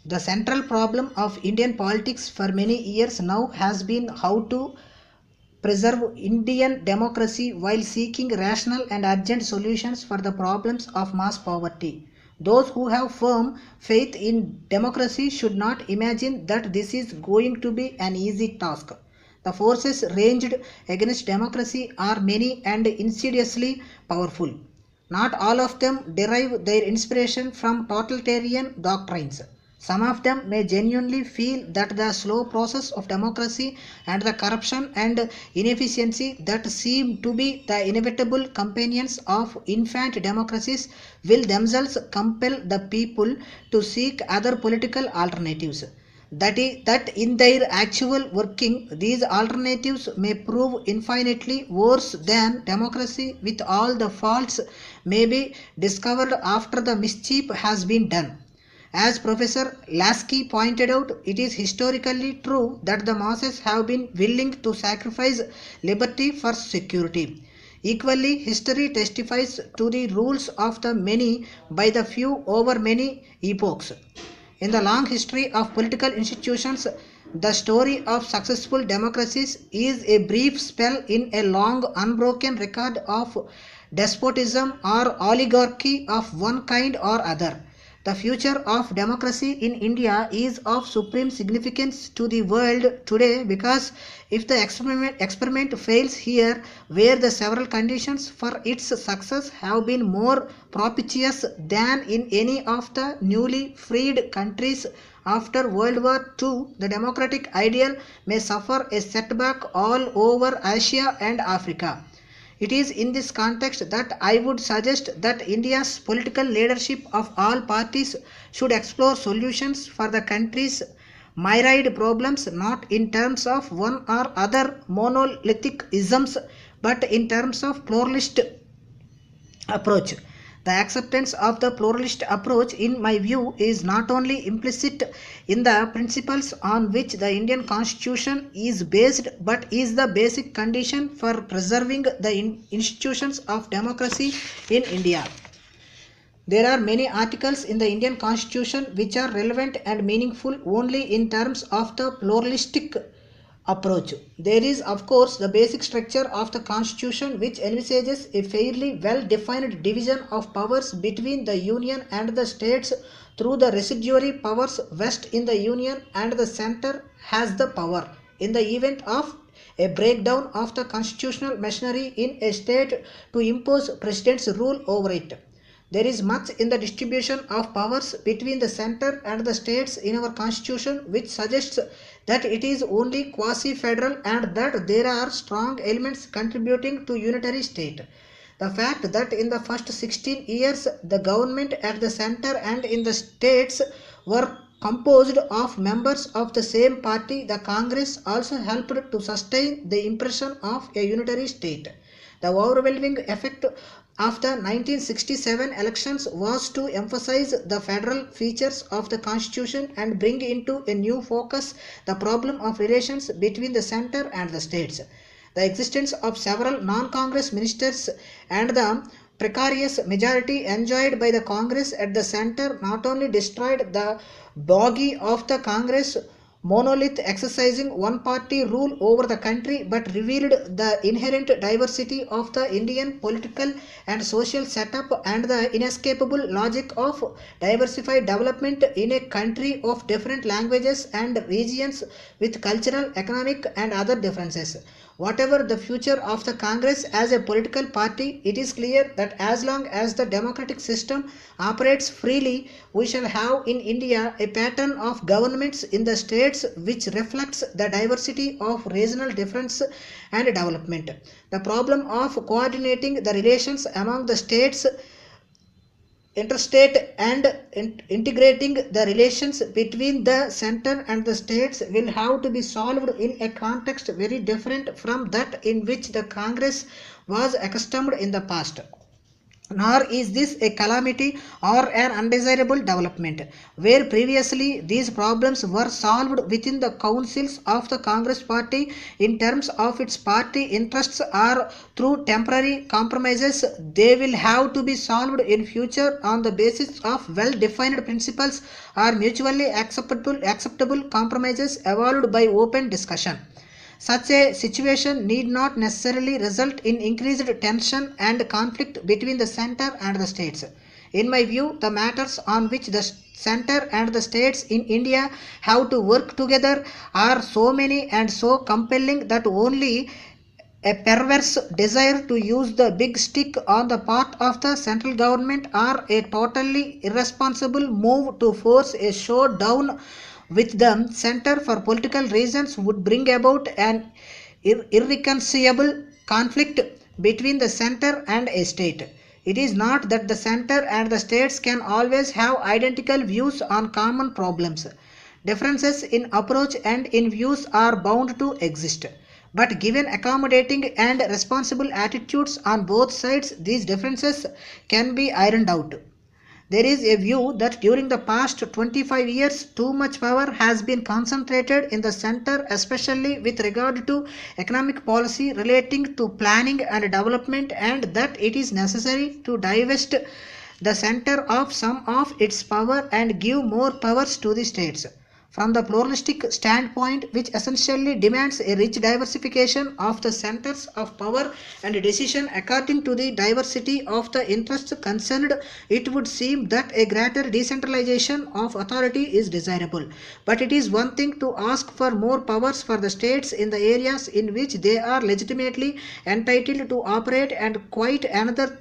The central problem of Indian politics for many years now has been how to preserve Indian democracy while seeking rational and urgent solutions for the problems of mass poverty. Those who have firm faith in democracy should not imagine that this is going to be an easy task. The forces ranged against democracy are many and insidiously powerful. Not all of them derive their inspiration from totalitarian doctrines. Some of them may genuinely feel that the slow process of democracy and the corruption and inefficiency that seem to be the inevitable companions of infant democracies will themselves compel the people to seek other political alternatives. That in their actual working, these alternatives may prove infinitely worse than democracy, with all the faults may be discovered after the mischief has been done. As Professor Lasky pointed out, it is historically true that the masses have been willing to sacrifice liberty for security. Equally, history testifies to the rules of the many by the few over many epochs. In the long history of political institutions, the story of successful democracies is a brief spell in a long, unbroken record of despotism or oligarchy of one kind or other. The future of democracy in India is of supreme significance to the world today because if the experiment fails here, where the several conditions for its success have been more propitious than in any of the newly freed countries after World War II, the democratic ideal may suffer a setback all over Asia and Africa. It is in this context that I would suggest that India's political leadership of all parties should explore solutions for the country's myriad problems not in terms of one or other monolithic isms but in terms of pluralist approach. The acceptance of the pluralist approach, in my view, is not only implicit in the principles on which the Indian Constitution is based, but is the basic condition for preserving the institutions of democracy in India. There are many articles in the Indian Constitution which are relevant and meaningful only in terms of the pluralistic approach. There is, of course, the basic structure of the Constitution which envisages a fairly well defined division of powers between the Union and the states through the residuary powers vested in the Union, and the center has the power, in the event of a breakdown of the constitutional machinery in a state, to impose president's rule over it. There is much in the distribution of powers between the center and the states in our constitution which suggests that it is only quasi-federal and that there are strong elements contributing to unitary state. The fact that in the first 16 years the government at the center and in the states were composed of members of the same party, the Congress, also helped to sustain the impression of a unitary state. The overwhelming effect of the 1967 elections was to emphasize the federal features of the constitution and bring into a new focus the problem of relations between the center and the states. The existence of several non-Congress ministers and the precarious majority enjoyed by the Congress at the center not only destroyed the bogy of the Congress monolith exercising one-party rule over the country, but revealed the inherent diversity of the Indian political and social setup and the inescapable logic of diversified development in a country of different languages and regions with cultural, economic and other differences. Whatever the future of the Congress as a political party, it is clear that as long as the democratic system operates freely, we shall have in India a pattern of governments in the states which reflects the diversity of regional difference and development. The problem of coordinating the relations among the states, interstate and integrating the relations between the center and the states will have to be solved in a context very different from that in which the Congress was accustomed in the past. Nor is this a calamity or an undesirable development. Where previously these problems were solved within the councils of the Congress party in terms of its party interests or through temporary compromises, they will have to be solved in future on the basis of well-defined principles or mutually acceptable compromises evolved by open discussion. Such a situation need not necessarily result in increased tension and conflict between the center and the states. In my view, the matters on which the center and the states in India have to work together are so many and so compelling that only a perverse desire to use the big stick on the part of the central government or a totally irresponsible move to force a showdown with the center for political reasons would bring about an irreconcilable conflict between the center and a state. It is not that the center and the states can always have identical views on common problems. Differences in approach and in views are bound to exist. But given accommodating and responsible attitudes on both sides, these differences can be ironed out. There is a view that during the past 25 years, too much power has been concentrated in the center, especially with regard to economic policy relating to planning and development, and that it is necessary to divest the center of some of its power and give more powers to the states. From the pluralistic standpoint, which essentially demands a rich diversification of the centers of power and decision according to the diversity of the interests concerned, it would seem that a greater decentralization of authority is desirable. But it is one thing to ask for more powers for the states in the areas in which they are legitimately entitled to operate, and quite another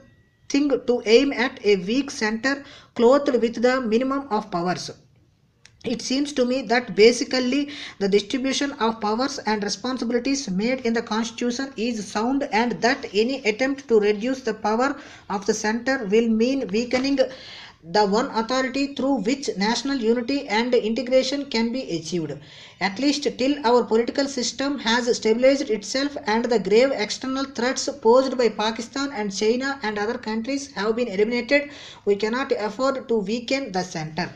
thing to aim at a weak center clothed with the minimum of powers. It seems to me that basically the distribution of powers and responsibilities made in the Constitution is sound, and that any attempt to reduce the power of the center will mean weakening the one authority through which national unity and integration can be achieved. At least till our political system has stabilized itself and the grave external threats posed by Pakistan and China and other countries have been eliminated, we cannot afford to weaken the center.